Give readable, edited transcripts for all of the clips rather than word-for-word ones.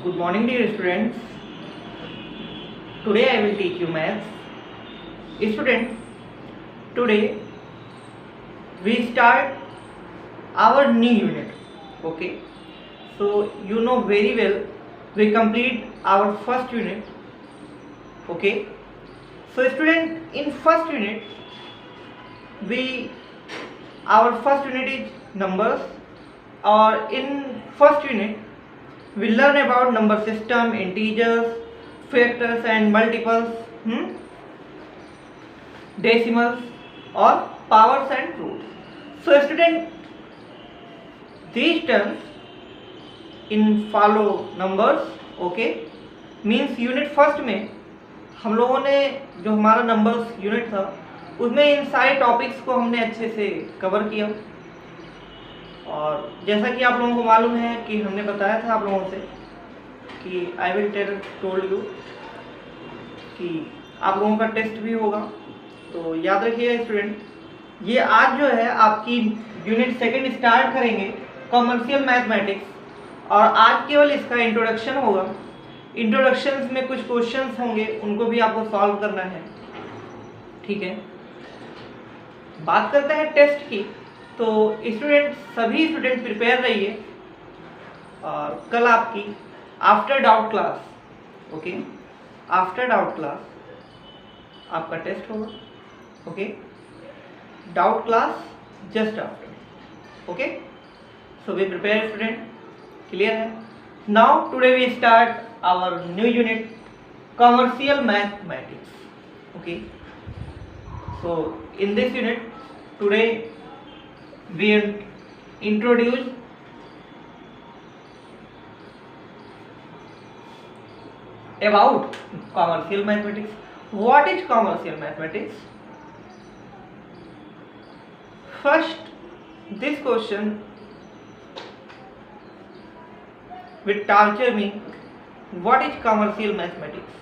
Good morning, dear students. Today I will teach you maths. Student, today we start our new unit. Okay. So you know very well we complete our first unit. Okay. So student, in first unit our first unit is numbers, or in first unit we learn about number system, integers, factors and multiples, decimals or powers and roots. So student, these terms in follow numbers. Okay, means unit first में हम लोगों ने जो हमारा numbers unit था उसमें इन सारे topics को हमने अच्छे से कवर किया। और जैसा कि आप लोगों को मालूम है कि हमने बताया था आप लोगों से कि आई विल टोल्ड यू कि आप लोगों का टेस्ट भी होगा। तो याद रखिएगा स्टूडेंट, ये आज जो है आपकी यूनिट सेकंड स्टार्ट करेंगे कॉमर्शियल मैथमेटिक्स, और आज केवल इसका इंट्रोडक्शन होगा। इंट्रोडक्शंस में कुछ क्वेश्चंस होंगे, उनको भी आपको सॉल्व करना है। ठीक है, बात करते हैं टेस्ट की। तो स्टूडेंट, सभी स्टूडेंट प्रिपेयर रहिए, और कल आपकी after doubt class, okay, after doubt class आपका टेस्ट होगा। Okay, doubt class just after. Okay, so we prepare student, clear है? Now today we start our new unit commercial mathematics. Okay, so in this unit today we introduce about commercial mathematics. What is commercial mathematics? First, this question will torture me. What is commercial mathematics?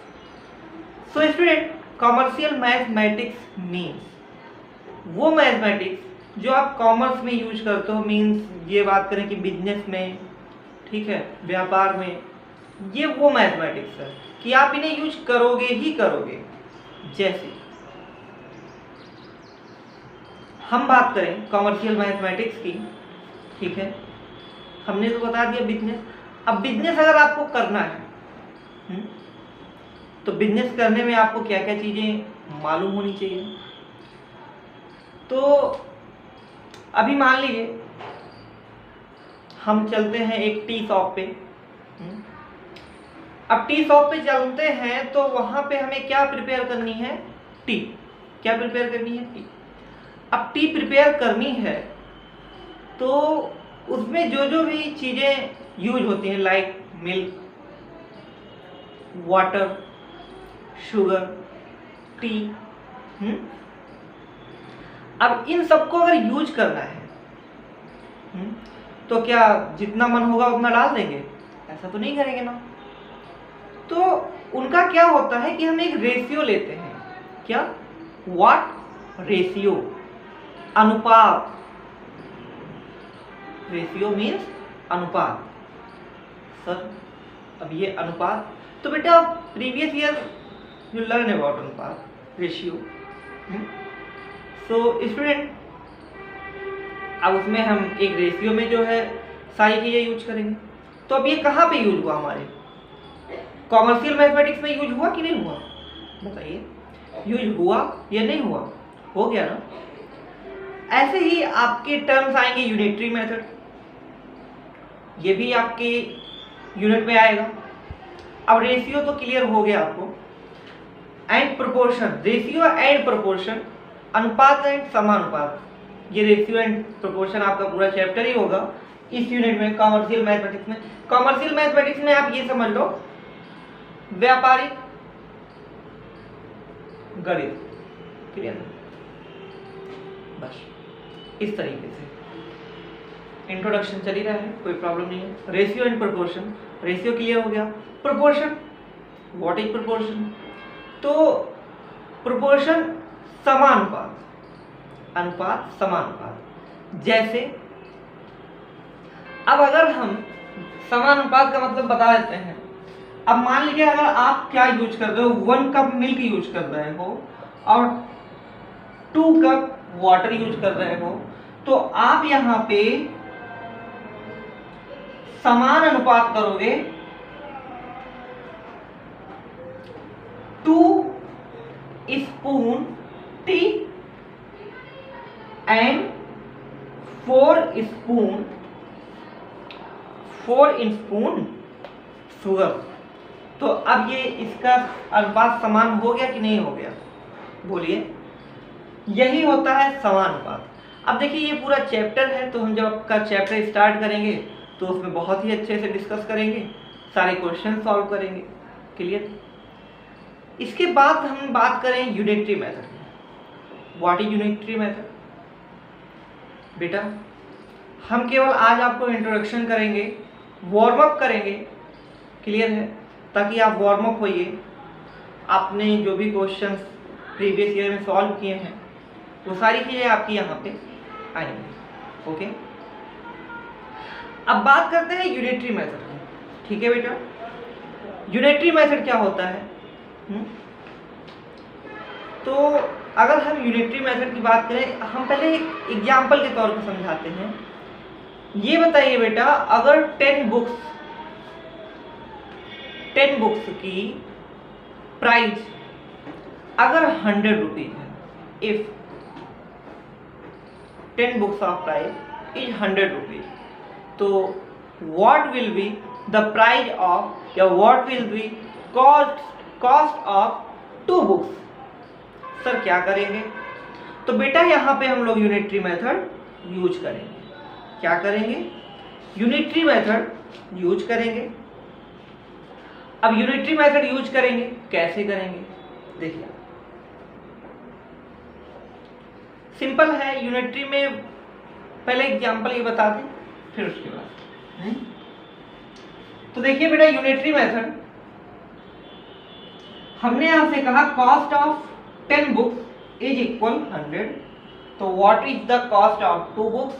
So student, commercial mathematics means वो mathematics जो आप commerce में use करते हो। Means ये बात करें कि बिजनेस में, ठीक है, व्यापार में, ये वो मैथमेटिक्स है कि आप इन्हें यूज करोगे ही करोगे। जैसे हम बात करें कॉमर्शियल मैथमेटिक्स की, ठीक है, हमने तो बता दिया बिजनेस। अब बिजनेस अगर आपको करना है तो बिजनेस करने में आपको क्या क्या चीज़ें मालूम होनी चाहिए। तो अभी मान लीजिए हम चलते हैं एक टी शॉप पे। अब टी शॉप पे चलते हैं तो वहां पे हमें क्या प्रिपेयर करनी है? टी। क्या प्रिपेयर करनी है? टी। अब टी प्रिपेयर करनी है तो उसमें जो जो भी चीजें यूज होती हैं, like milk, water, sugar, T, अब इन सबको अगर यूज करना है तो क्या जितना मन होगा उतना डाल देंगे? ऐसा तो नहीं करेंगे ना। तो उनका क्या होता है कि हम एक रेशियो लेते हैं। क्या? व्हाट? रेशियो, अनुपात। रेशियो मीन्स अनुपात। सर अब ये अनुपात, तो बेटा previous year you learn about अनुपात, रेशियो। सो स्टूडेंट, अब उसमें हम एक रेशियो में जो है सारी चीज़ें यूज करेंगे। तो अब ये कहाँ पे यूज हुआ? हमारे कॉमर्शियल मैथमेटिक्स में यूज हुआ कि नहीं हुआ? बताइए, यूज हुआ या नहीं हुआ? हो गया ना। ऐसे ही आपके टर्म्स आएंगे यूनिटरी मेथड, ये भी आपके यूनिट में आएगा। अब रेशियो तो क्लियर हो गया आपको, and proportion, ratio and proportion, अनुपात एंड समानुपात, ये रेशियो एंड प्रोपोर्शन आपका पूरा चैप्टर ही होगा इस यूनिट में, कॉमर्शियल मैथमेटिक्स में। कॉमर्शियल मैथमेटिक्स में आप ये समझ लो व्यापारिक गणित, क्लियर? बस इस तरीके से इंट्रोडक्शन चल ही रहा है, कोई प्रॉब्लम नहीं है। Ratio and proportion, ratio clear हो गया। Proportion, what is proportion? तो प्रोपोर्शन समानुपात, अनुपात, समानुपात। जैसे अब अगर हम समानुपात का मतलब बता देते हैं अब मान लीजिए अगर आप क्या यूज कर रहे हो, 1 कप मिल्क यूज कर रहे हो और 2 कप वाटर यूज कर रहे हो, तो आप यहाँ पे समान अनुपात करोगे 2 spoon T and 4 spoon sugar. तो अब ये इसका अनुपात समान हो गया कि नहीं हो गया, बोलिए। यही होता है समानुपात। अब देखिए ये पूरा चैप्टर है, तो हम जब आपका चैप्टर स्टार्ट करेंगे तो उसमें बहुत ही अच्छे से डिस्कस करेंगे, सारे क्वेश्चन सॉल्व करेंगे। क्लियर? इसके बाद हम बात करें unitary method. What is unitary method? बेटा हम केवल आज आपको इंट्रोडक्शन करेंगे, वार्म अप करेंगे। क्लियर है? ताकि आप वार्म अप होइए, आपने जो भी क्वेश्चंस प्रीवियस ईयर में सॉल्व किए हैं वो सारी चीज़ें आपकी यहाँ पे आएंगी। ओके, अब बात करते हैं यूनिटरी मेथड की। ठीक है बेटा, यूनिटरी मेथड क्या होता है? तो अगर हम यूनिटरी मेथड की बात करें, हम पहले एक एग्जाम्पल के तौर पर समझाते हैं। ये बताइए बेटा, अगर 10 बुक्स की प्राइस अगर 100 रुपीज है, if 10 books of price is 100 rupees, तो what will be the price of, या what will be cost of 2 books? Sir क्या करेंगे? तो बेटा यहाँ पे हम लोग यूनिटरी मेथड यूज करेंगे। क्या करेंगे? यूनिटरी मेथड यूज करेंगे। अब यूनिटरी मेथड यूज करेंगे, कैसे करेंगे? देखिए सिंपल है। यूनिटरी में पहले एग्जांपल ये बता दें, फिर उसके बाद तो देखिए बेटा, यूनिटरी मेथड हमने यहां से कहा cost of 10 books is equal 100। तो what is the cost of 2 books?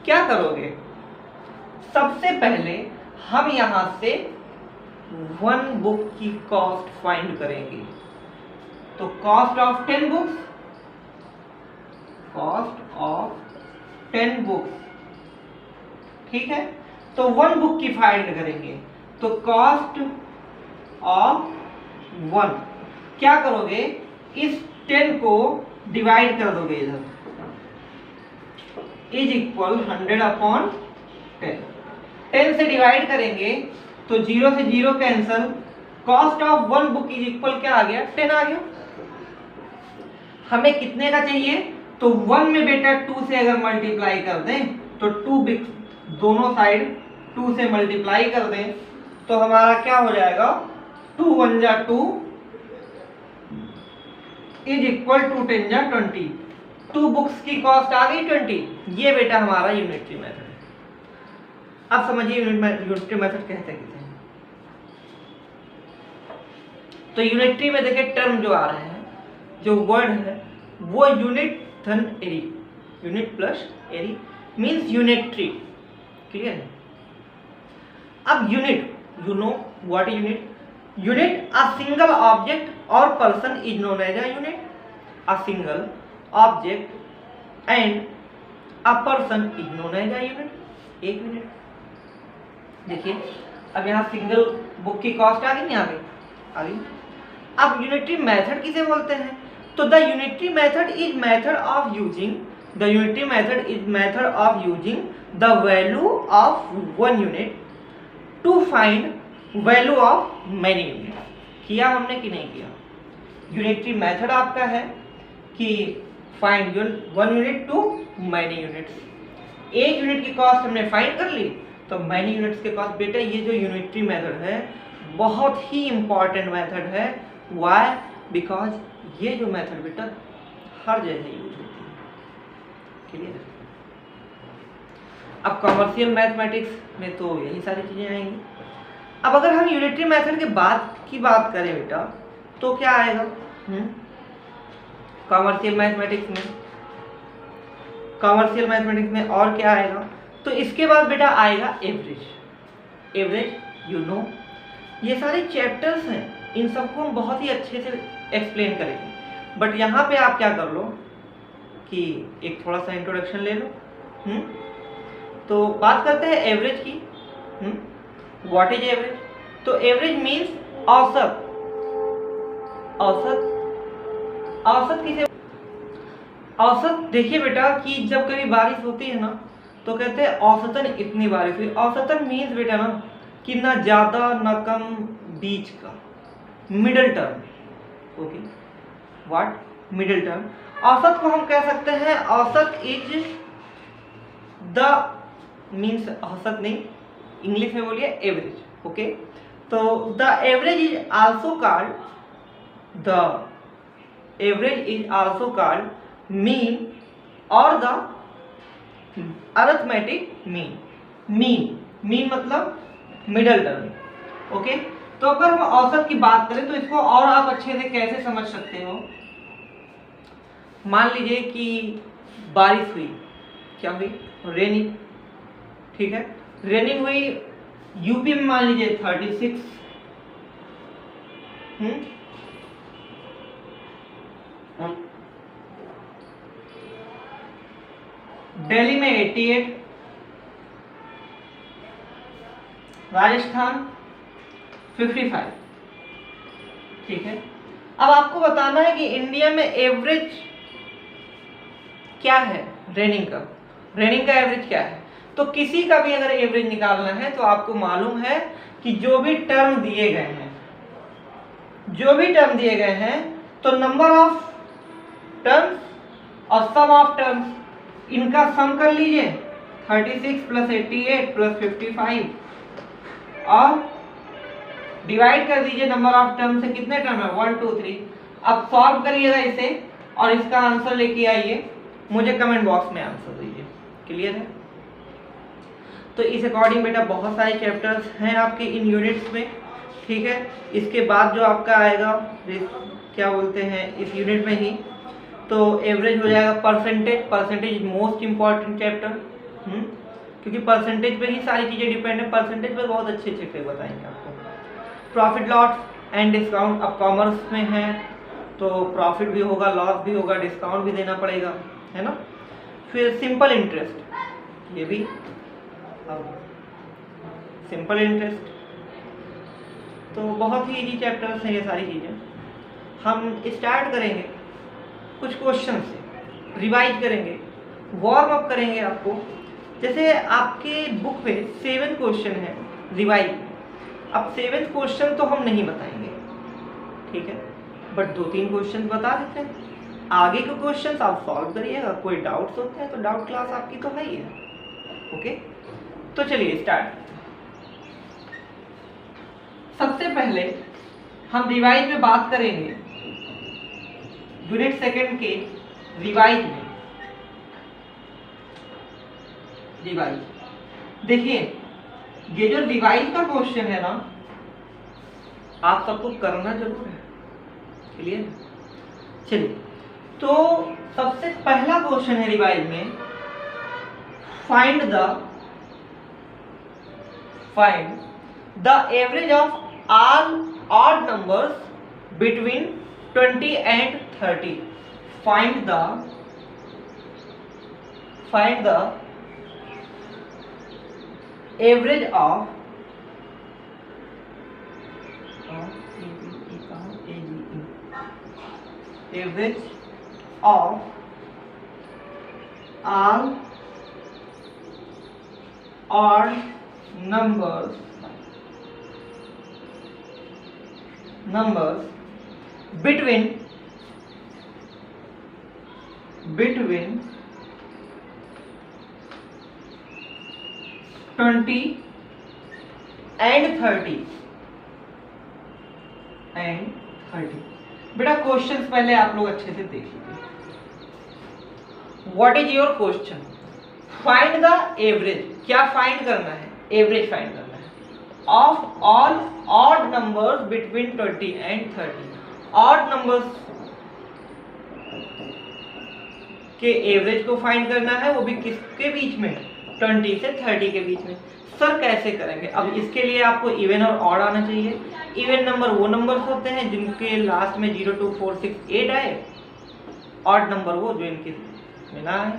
क्या करोगे? सबसे पहले हम यहां से 1 बुक की कॉस्ट फाइंड करेंगे। तो cost of 10 books, cost of 10 books, ठीक है। तो 1 बुक की फाइंड करेंगे, तो कॉस्ट ऑफ 1 क्या करोगे? इस 10 को डिवाइड कर दोगे इधर, इज इक्वल 100 अपॉन 10। 10 से डिवाइड करेंगे तो 0 से 0 cancel, cost of 1 book is equal क्या आ गया? 10 आ गया। हमें कितने का चाहिए? तो 1 में बेटा 2 से अगर मल्टीप्लाई कर दें तो 2 दोनों साइड 2 से मल्टीप्लाई कर दें तो हमारा क्या हो जाएगा? 2 1 जा 2 इज इक्वल टू 10 जा 20। 2 बुक्स की कॉस्ट आ गई 20। ये बेटा हमारा यूनिटरी मेथड है। अब समझिए यूनिटरी मेथड कहते हैं। तो यूनिटरी में देखिए टर्म जो आ रहे हैं, जो वर्ड है वो यूनिट धन ary, unit plus ary means unitary. Clear है? अब unit, you know what is unit? Unit a single object और person is known as a unit. A single object and a person is known as a unit. एक unit. देखिए अब यहाँ single book की cost आ गई, नहीं आ गई? आ गई। अब यूनिटरी मेथड किसे बोलते हैं? तो the unitary method is method of using, the unitary method is method of using the value of 1 unit to find value of many unit. किया हमने कि नहीं किया? यूनिटरी मेथड आपका है कि find 1 unit to many units. एक unit की कॉस्ट हमने फाइंड कर ली, तो मैनी यूनिट्स के कॉस्ट। बेटा ये जो यूनिटरी मेथड है बहुत ही इंपॉर्टेंट मेथड है। व्हाई? बिकॉज ये जो मेथड बेटा हर जगह यूज होती है। क्लियर? अब कॉमर्शियल मैथमेटिक्स में तो यही सारी चीजें आएंगी। अब अगर हम यूनिटरी मेथड के बाद की बात करें बेटा, तो क्या आएगा कॉमर्शियल मैथमेटिक्स में? कॉमर्शियल मैथमेटिक्स में और क्या आएगा? तो इसके बाद बेटा आएगा एवरेज। एवरेज यू नो ये सारे चैप्टर्स हैं, इन सबको हम बहुत ही अच्छे से एक्सप्लेन करेंगे। बट यहाँ पे आप क्या कर लो कि एक थोड़ा सा इंट्रोडक्शन ले लो। तो बात करते हैं एवरेज की। What is average? तो एवरेज मीन्स औसत। औसत, औसत किसे? औसत देखिए बेटा कि जब कभी बारिश होती है ना तो कहते हैं औसतन इतनी बारिश हुई। औसतन मीन्स बेटा ना कि ना ज्यादा ना कम, बीच का, middle term. Okay, what? Middle term. औसत को हम कह सकते हैं, औसत इज द मीन्स, औसत नहीं, इंग्लिश में बोलिए एवरेज। ओके, तो the average is also called, the average is also called mean और द अरिथमेटिक मीन। मीन मतलब मिडल टर्म। ओके, तो अगर हम औसत की बात करें तो इसको और आप अच्छे से कैसे समझ सकते हो? मान लीजिए कि बारिश हुई, क्या हुई? रेनिंग। ठीक है, रेनिंग हुई यूपी में मान लीजिए 36, दिल्ली में 88, राजस्थान 55। ठीक है, अब आपको बताना है कि इंडिया में एवरेज क्या है रेनिंग का। रेनिंग का एवरेज क्या है? तो किसी का भी अगर एवरेज निकालना है तो आपको मालूम है कि जो भी टर्म दिए गए हैं, जो भी टर्म दिए गए हैं, तो नंबर ऑफ टर्म्स और सम ऑफ टर्म्स, इनका सम कर लीजिए। 36 प्लस 88 प्लस 55 और डिवाइड कर दीजिए नंबर ऑफ टर्म से। कितने टर्म है? 1 2 3। अब सॉल्व करिएगा इसे और इसका आंसर लेके आइए, मुझे कमेंट बॉक्स में आंसर दीजिए। क्लियर है? तो इस अकॉर्डिंग बेटा बहुत सारे चैप्टर्स हैं आपके इन यूनिट्स में। ठीक है, इसके बाद जो आपका आएगा क्या बोलते हैं इस यूनिट में ही, तो एवरेज हो जाएगा percentage. Percentage most important chapter, क्योंकि परसेंटेज पे ही सारी चीजें डिपेंड है। परसेंटेज पे बहुत अच्छे अच्छे बताएंगे आपको। प्रॉफिट लॉस एंड डिस्काउंट, अब कॉमर्स में है तो प्रॉफिट भी होगा, लॉस भी होगा, डिस्काउंट भी देना पड़ेगा, है ना। फिर सिंपल इंटरेस्ट, ये भी सिंपल इंटरेस्ट, तो बहुत ही इजी चैप्टर्स हैं ये सारी चीज़ें। हम स्टार्ट करेंगे कुछ क्वेश्चन से, रिवाइज करेंगे, वार्म अप करेंगे आपको। जैसे आपके बुक पे 7 क्वेश्चन है रिवाइज। अब 7 क्वेश्चन तो हम नहीं बताएंगे, ठीक है, बट 2-3 क्वेश्चन बता देते हैं। आगे के क्वेश्चन आप सॉल्व करिएगा। कोई डाउट्स होते हैं तो डाउट क्लास आपकी तो है ही है। ओके, तो चलिए स्टार्ट। सबसे पहले हम रिवाइज में बात करेंगे, यूनिट सेकंड के रिवाइज में। रिवाइज देखिए, ये जो रिवाइज का क्वेश्चन है ना, आप सबको करना जरूर है। क्लियर? चलिए, तो सबसे पहला क्वेश्चन है रिवाइज में, find the average of all odd numbers between 20 and 30. Find the average of average of all odd numbers between 20 and 30 बेटा क्वेश्चंस पहले आप लोग अच्छे से देख लीजिए। What is your question? Find the average. क्या फाइंड करना है? एवरेज फाइंड करना है of all odd numbers between 20 and 30। Odd numbers के एवरेज को फाइंड करना है, वो भी किसके बीच में? 20 से 30 के बीच में। सर कैसे करेंगे? अब इसके लिए आपको इवन और ऑड आना चाहिए। इवन नंबर वो नंबर्स होते हैं जिनके लास्ट में 0 2 4 6 8 आए, ऑड नंबर वो जो इनके में ना आए,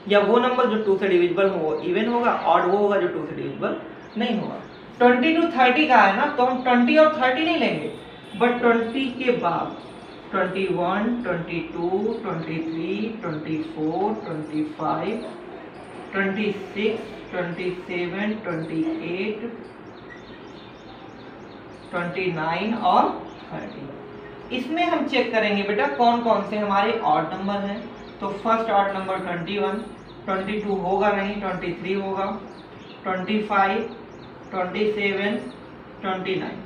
या वो नंबर जो 2 से डिविजिबल हो वो इवन होगा, ऑड वो होगा जो 2 से डिविजिबल नहीं होगा। 20 to 30 का है ना, तो हम 20 और 30 नहीं लेंगे, बट 20 के बाद 21, 22, 23, 24, 25, 26, 27, 28, 29 और 30। इसमें हम चेक करेंगे बेटा कौन कौन से हमारे ऑड नंबर हैं। तो फर्स्ट ऑड नंबर 21, 22 होगा नहीं, 23 होगा, 25, 27, 29।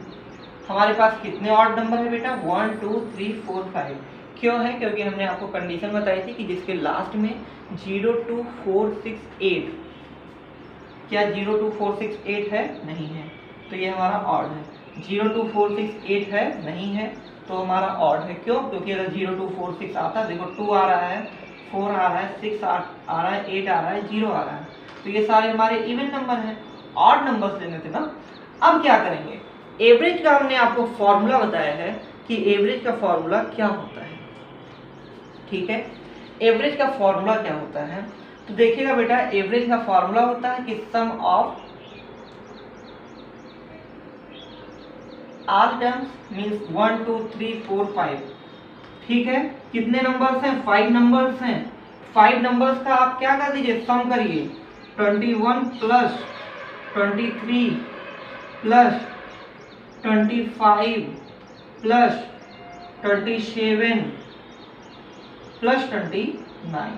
हमारे पास कितने ऑड नंबर है बेटा? 1 2 3 4 5। क्यों है? क्योंकि हमने आपको कंडीशन बताई थी कि जिसके लास्ट में 0 2 4 6 8, क्या 0 2 4 6 8 है? नहीं है, तो ये हमारा ऑड है। 0 2 4 6 8 है? नहीं है, तो हमारा ऑड है। क्यों? क्योंकि अगर 0 2 4 6 आता, देखो 2 आ रहा है, 4 आ रहा है, 6 आ रहा है, 8 आ रहा है, 0 आ रहा है, तो ये सारे हमारे इवन नंबर हैं, ऑड नंबर्स लेने थे ना। अब क्या करेंगे? एवरेज का हमने आपको फॉर्मूला बताया है कि एवरेज का फॉर्मूला क्या होता है। ठीक है, एवरेज का फॉर्मूला क्या होता है? तो देखिएगा बेटा, एवरेज का फॉर्मूला होता है कि सम ऑफ ऑल टर्म्स मींस 1 2 3 4 5। ठीक है, कितने नंबर्स हैं? 5 नंबर्स हैं। 5 नंबर्स का आप क्या कर दीजिए? सम करिए। 21 प्लस 23 प्लस 25 प्लस 27 प्लस 29।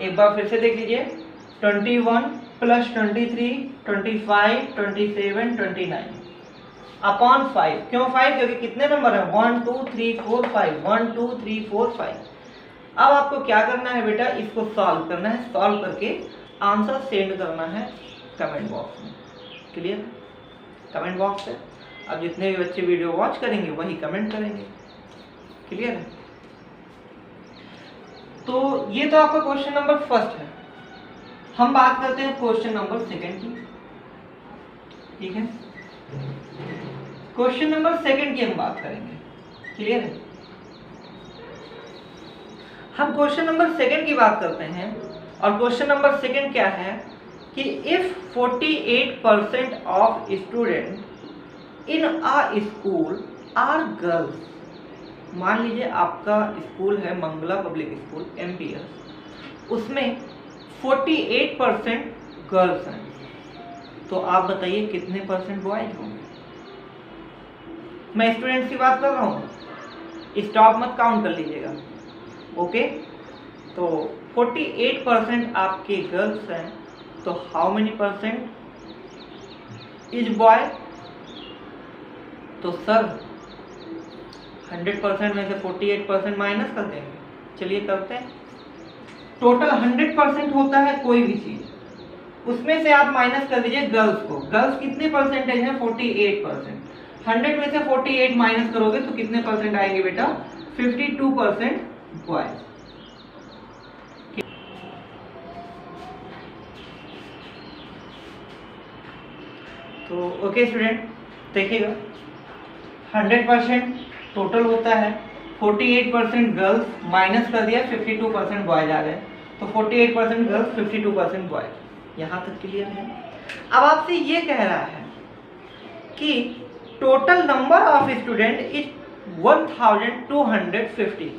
एक बार फिर से देख लीजिए, 21 प्लस 23, 25, 27, 29 अपॉन 5। क्यों 5? क्योंकि कितने नंबर है? 1 2 3 4 5, 1 2 3 4 5। अब आपको क्या करना है बेटा? इसको सॉल्व करना है। सॉल्व करके आंसर सेंड करना है कमेंट बॉक्स में। क्लियर? कमेंट बॉक्स है, अब जितने भी बच्चे वीडियो वॉच करेंगे वही कमेंट करेंगे। क्लियर है? तो ये तो आपका क्वेश्चन नंबर फर्स्ट है। हम बात करते हैं क्वेश्चन नंबर सेकंड की। ठीक है, क्वेश्चन नंबर सेकंड की हम बात करेंगे। क्लियर है? हम क्वेश्चन नंबर सेकंड की बात करते हैं, और क्वेश्चन नंबर सेकंड क्या है कि if 48% of student in a school are girls. मान लीजिए आपका स्कूल है मंगला पब्लिक स्कूल MPS, उसमें 48% गर्ल्स हैं, तो आप बताइए कितने परसेंट बॉयज होंगे? मैं स्टूडेंट्स की बात कर रहा हूँ, स्टॉप मत, काउंट कर लीजिएगा। ओके, तो 48% आपके गर्ल्स हैं, तो how many percent is boy? तो सर 100% में से 48% माइनस कर देंगे। चलिए करते हैं। टोटल 100% होता है कोई भी चीज, उसमें से आप माइनस कर दीजिए गर्ल्स को। गर्ल्स कितने परसेंटेज है? 48%। 100 में से 48 माइनस करोगे तो कितने परसेंट आएंगे बेटा? 52% बॉयज। तो ओके स्टूडेंट, देखिएगा 100% टोटल होता है, 48% गर्ल्स माइनस कर दिया, 52% बॉयज आ गए, तो 48% गर्ल्स 52% बॉयज। यहाँ तक क्लियर है? अब आपसे ये कह रहा है कि total number of student is 1250।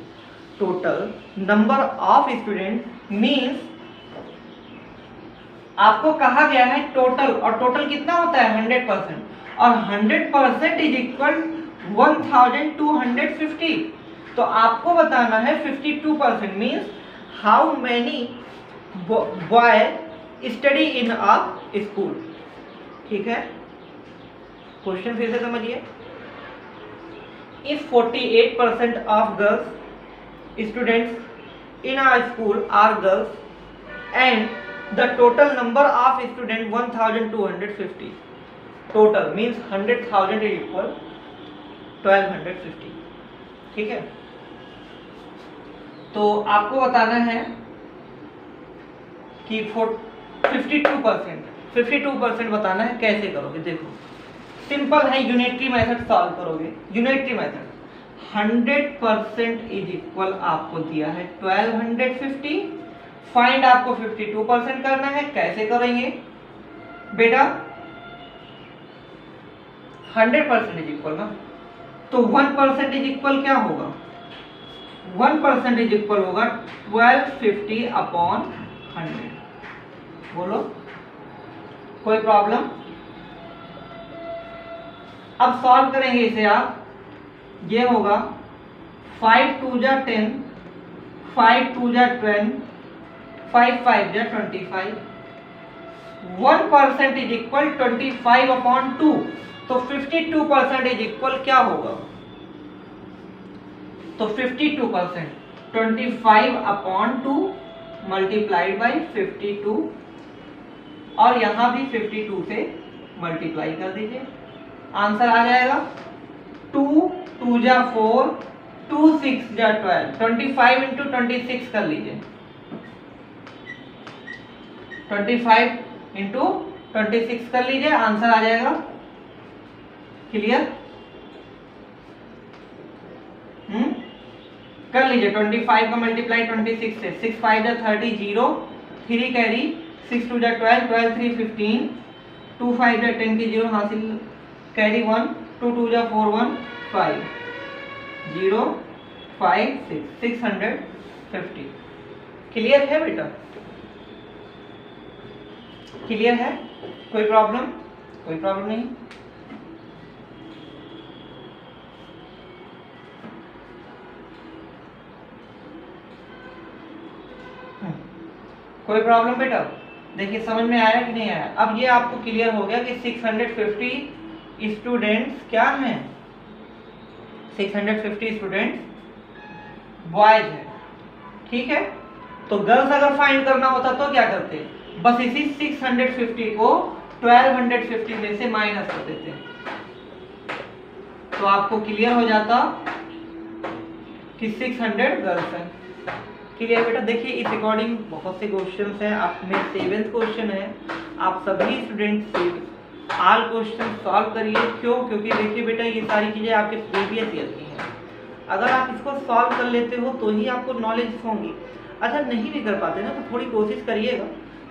Total number of student means आपको कहा गया है टोटल, और टोटल कितना होता है? 100%, और 100% इज इक्वल 1250। तो आपको बताना है 52% means how many boy study in a school. ठीक है, क्वेश्चन फिर से समझिए। If 48% of girls students in a school are girls and the total number of student 1250, total means 100,000 is equal 1250। ठीक है, तो आपको बताना है कि 52% बताना है। कैसे करोगे देखो, सिंपल है, यूनिटरी मेथड सॉल्व करोगे। यूनिटरी मेथड 100% इज इक्वल आपको दिया है 1250, फाइंड आपको 52% करना है। कैसे करेंगे बेटा, 100% इज इक्वल ना, तो 1% इज इक्वल क्या होगा, 1% इज इक्वल होगा 1250 अपॉन 100। बोलो कोई प्रॉब्लम? अब सॉल्व करेंगे इसे आप, ये होगा 5 2 जा 10, 5 2 जा 12, 5 5 जा 25। 1% इज इक्वल 25 अपॉन 2, तो 52% इज इक्वल क्या होगा, तो 52% 25 अपॉन 2 मल्टीप्लाइड बाई 52, और यहां भी 52 से मल्टीप्लाई कर दीजिए, आंसर आ जाएगा 2 2 जा 4, 2 6 जा 12, 25 इंटू 26 कर लीजिए, 25 इंटू 26 कर लीजिए, आंसर आ जाएगा। क्लियर? कर लीजिए, 25 का मल्टीप्लाई 26 से, 6 5 जा 30, 0 3 कैरी, 6 2 जा 12, 12 3 15, 2 5 जा 10 की 0 हासिल, कैरी 1, 2 2 जा 4 1 5, 0 5 6, 650। क्लियर है बेटा? क्लियर है? कोई प्रॉब्लम? कोई प्रॉब्लम नहीं? कोई प्रॉब्लम बेटा? देखिए समझ में आया कि नहीं आया? अब ये आपको क्लियर हो गया कि 650 स्टूडेंट्स क्या हैं, 650 स्टूडेंट्स बॉयज हैं। ठीक है, तो गर्ल्स अगर फाइंड करना होता तो क्या करते, बस इसी 650 को 1250 में से माइनस कर देते, तो आपको क्लियर हो जाता कि 600 गर्ल्स हैं। क्लियर बेटा? देखिए इस अकॉर्डिंग बहुत से क्वेश्चंस हैं, आप में 7th क्वेश्चन है, आप सभी स्टूडेंट्स ऑल क्वेश्चन सॉल्व करिए। क्यों? क्योंकि देखिए बेटा ये सारी चीजें आपके प्रीवियस ईयर की हैं, अगर आप इसको सॉल्व कर लेते हो तो ही आपको नॉलेज होंगी। अच्छा नहीं भी कर पाते ना तो थोड़ी कोशिश करिएगा,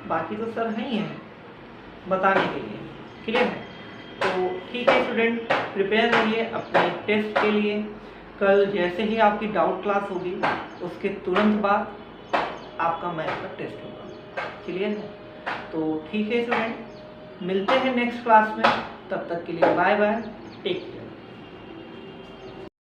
बाकी तो सर है ही हैं बताने के लिए। क्लियर है? तो ठीक है स्टूडेंट, प्रिपेयर रहिए अपने टेस्ट के लिए। कल जैसे ही आपकी डाउट क्लास होगी उसके तुरंत बाद आपका मैथ का टेस्ट होगा। क्लियर है? तो ठीक है स्टूडेंट, मिलते हैं नेक्स्ट क्लास में, तब तक के लिए बाय बाय, टेक केयर।